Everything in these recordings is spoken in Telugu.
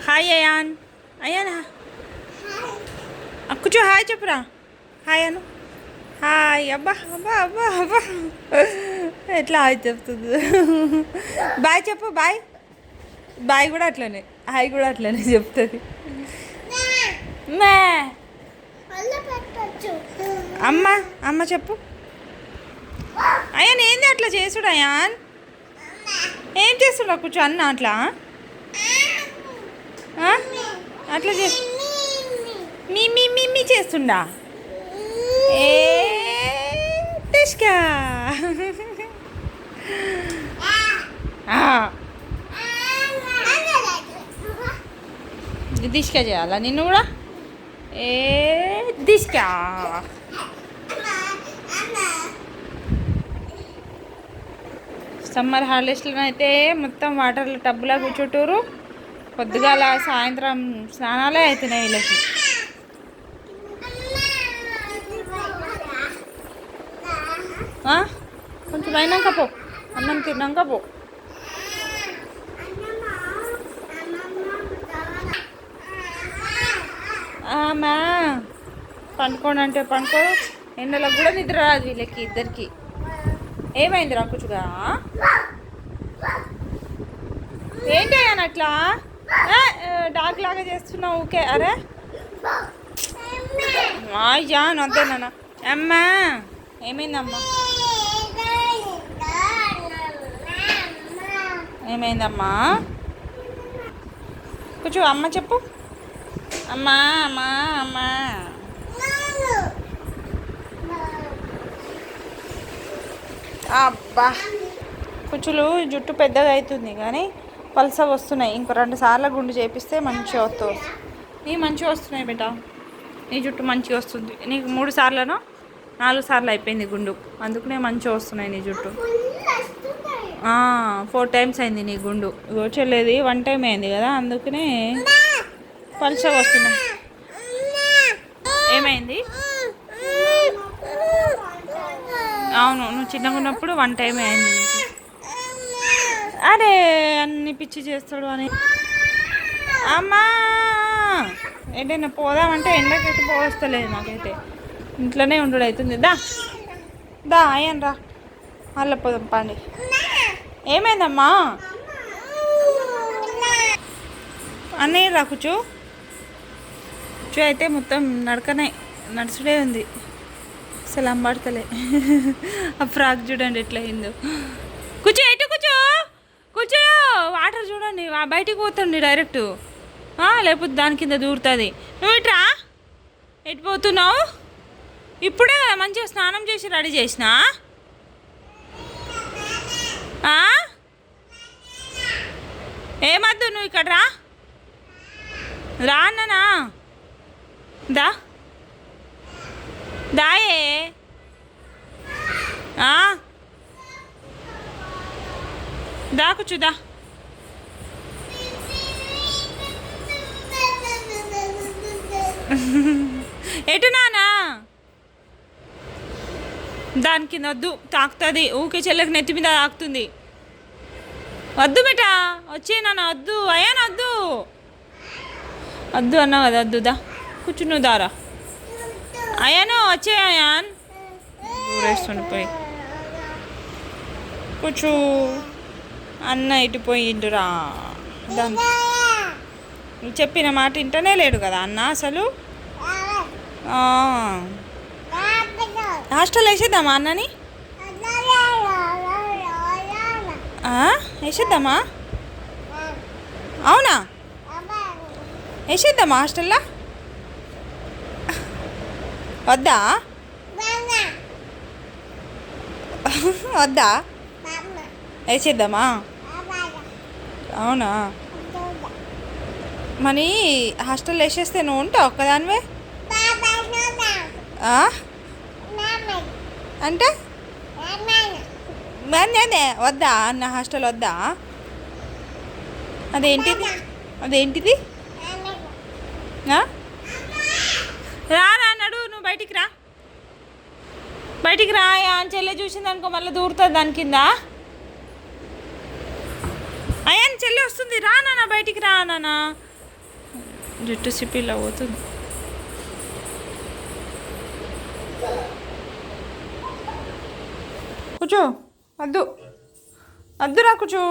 హాయ్ అయాన్. అయాన్ కూర్చో. హాయ్ చెప్పురా. హాయ్ అను. హాయ్. అబ్బా అబ్బా అబ్బా అబ్బా ఎట్లా హాయ్ చెప్తుంది. బాయ్ చెప్పు. బాయ్. బాయ్ కూడా అట్లనే, హాయ్ కూడా అట్లనే చెప్తుంది. మే అమ్మ అమ్మ చెప్పు. అయాన్ ఏంది అట్లా చేసుడు? అయాన్ ఏం చేస్తున్నా? కూర్చో అన్న అట్లా అట్లా చేసు మీ మీ మీ మీ చేస్తుండా? ఏ టిష్కా దిష్కా చేయాలా నిన్ను కూడా? ఏ దిష్కా. సమ్మర్ హాలిడేస్లో అయితే మొత్తం వాటర్లో టబ్బులా కూర్చుంటారు. పొద్దుగాల సాయంత్రం స్నానాలే అవుతున్నాయి వీళ్ళకి. కొంచెం అయినాక పో, అన్నం తిన్నాక పో. మా పండుకోండి అంటే పండుకో. ఎండలకు కూడా నిద్ర రాదు వీళ్ళకి ఇద్దరికి. ఏమైంది రా కూర్చుగా? ఏంటి అని అట్లా డాగ్ లాగా చేస్తున్నావు ఊకే? అరే అయ్యా అంతేనా? అమ్మా ఏమైందమ్మా? ఏమైందమ్మా? కూర్చో. అమ్మ చెప్పు. అమ్మా అమ్మా అమ్మా. అబ్బా కుచ్చులు జుట్టు పెద్దగా అవుతుంది కానీ పల్స వస్తున్నాయి. ఇంకో 2 సార్లు గుండు చేపిస్తే మంచిగా వస్తుంది. నీ మంచిగా వస్తున్నాయి బేట. నీ జుట్టు మంచిగా వస్తుంది. నీకు 3 సార్లనో 4 సార్లు అయిపోయింది గుండు, అందుకనే మంచిగా వస్తున్నాయి నీ జుట్టు. 4 టైమ్స్ అయింది నీ గుండు. వచ్చేది 1 టైం అయింది కదా, అందుకనే పల్చగా వస్తున్నాయి. ఏమైంది? అవును, నువ్వు చిన్నగా ఉన్నప్పుడు 1 టైం అయింది నీకు. అరే అన్ని పిచ్చి చేస్తాడు అని. అమ్మా ఏంటైనా పోదామంటే ఎండకైతే పోవస్తలేదు నాకైతే. ఇంట్లోనే ఉండు అవుతుంది. దా దా అయ్యాను రా, మళ్ళీ పోదాం పండి. ఏమైందమ్మా? అన్నయ్య రా కూర్చో. కూర్చో. అయితే మొత్తం నడుచుడే ఉంది, అసలు అంబాడతలే. ఆ ఫ్రాక్ చూడండి ఎట్లా అయిందో. కూర్చో. ఎటు కూర్చో. కూర్చో. వాటర్ చూడండి, బయటికి పోతుంది డైరెక్ట్, లేకపోతే దాని కింద దూరుతుంది. నువ్వు ఇట్రా. ఎటు పోతున్నావు? ఇప్పుడే కదా మంచిగా స్నానం చేసి రెడీ చేసినా. ఏమద్దు, నువ్వు ఇక్కడ రా. రా అన్ననా. దా దాయే. దా కూర్చుదా. ఎటు నానా? దాని కింద వద్దు, తాకుతుంది. ఊకే చెల్లెకి నెత్తి మీద తాకుతుంది. వద్దు బేటా, వచ్చే నాన్న వద్దు. అయ్యాను వద్దు. వద్దు అన్నావు కదా, వద్దు. దా కూర్చు. నువ్వు దారా. అయ్యాను వచ్చే. అయాన్ ఊరేస్తుండి పోయి కూర్చో. అన్న ఇటు పోయిండురా. దాన్ని చెప్పిన మాట వింటనే లేడు కదా అన్న అసలు. హాస్టల్ వేసేద్దామా అన్నని? వేసేద్దామా? అవునా, వేసేద్దామా హాస్టల్లో? వద్దా? వద్దా? వేసేద్దామా? అవునా, మరి హాస్టల్ వేసేస్తే నువ్వు ఉంటావు ఒక్కదానివే అంటే? అదే వద్దా అన్న హాస్టల్ వద్దా? అదేంటిది? అదేంటిది? రా అన్నాడు. నువ్వు బయటికి రా. బయటికి రా. చెల్లె చూసింది అనుకో మళ్ళీ దూరుతుంది దాని కింద. అయ్యాన్ చెల్లి వస్తుంది, రా నాన్న బయటికి రా నాన్న. జుట్టు సిపిలా పోతుంది. కూర్చో, వద్దు వద్దురా, కూర్చో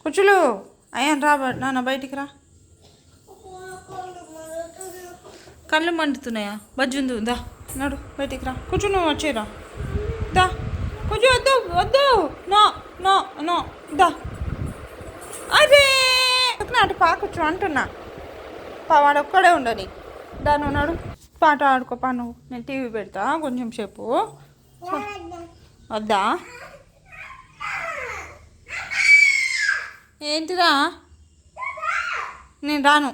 కూర్చులు. అయ్యాన్ రా నాన్న బయటికి రా. కళ్ళు మండుతున్నాయా? బజ్జుందు దా, నడు బయటికి రా. కూర్చో, నువ్వు వచ్చేరా, దా కూర్చో. వద్దు వద్దు, నో నో నో, దా. అరే అటు కూర్చో అంటున్నా. వాడు ఒక్కడే ఉండని. దా నువ్వు నడు, పాట ఆడుకోపా నువ్వు. నేను టీవీ పెడతా కొంచెం సేపు. వద్దా? ఏంటిరా? నేను రాను,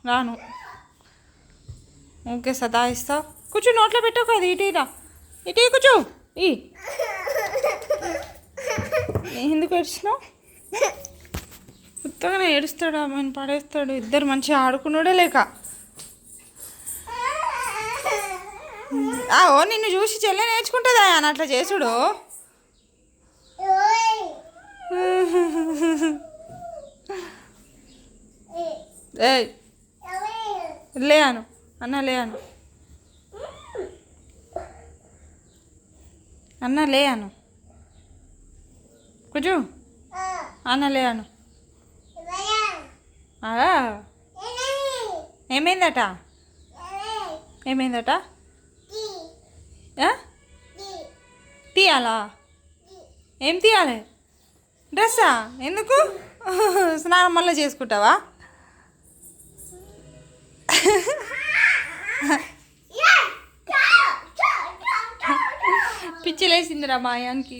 రాను. ఓకే సతాయిస్తావు. కూర్చో, నోట్లో పెట్టావు కదా, ఇటీరా ఇటీ కూర్చో. ఎందుకు ఏడుస్తున్నావు? కొత్తగానే ఏడుస్తాడు, ఆమెను పడేస్తాడు. ఇద్దరు మంచిగా ఆడుకున్నాడే లేక. ఓ నిన్ను చూసి చెల్లె నేర్చుకుంటుందా అని అట్లా చేసుడు. ఏయ్ లేను అన్న, లేను అన్న, లేను కూర్చో అన్న, లేను. ఏమైందట? ఏమైందట? తీయాలా? ఏం తీయాలి? డ్రెస్సా? ఎందుకు? స్నానం మళ్ళీ చేసుకుంటావా? పిచ్చిలేసిందిరా మా అయానికి.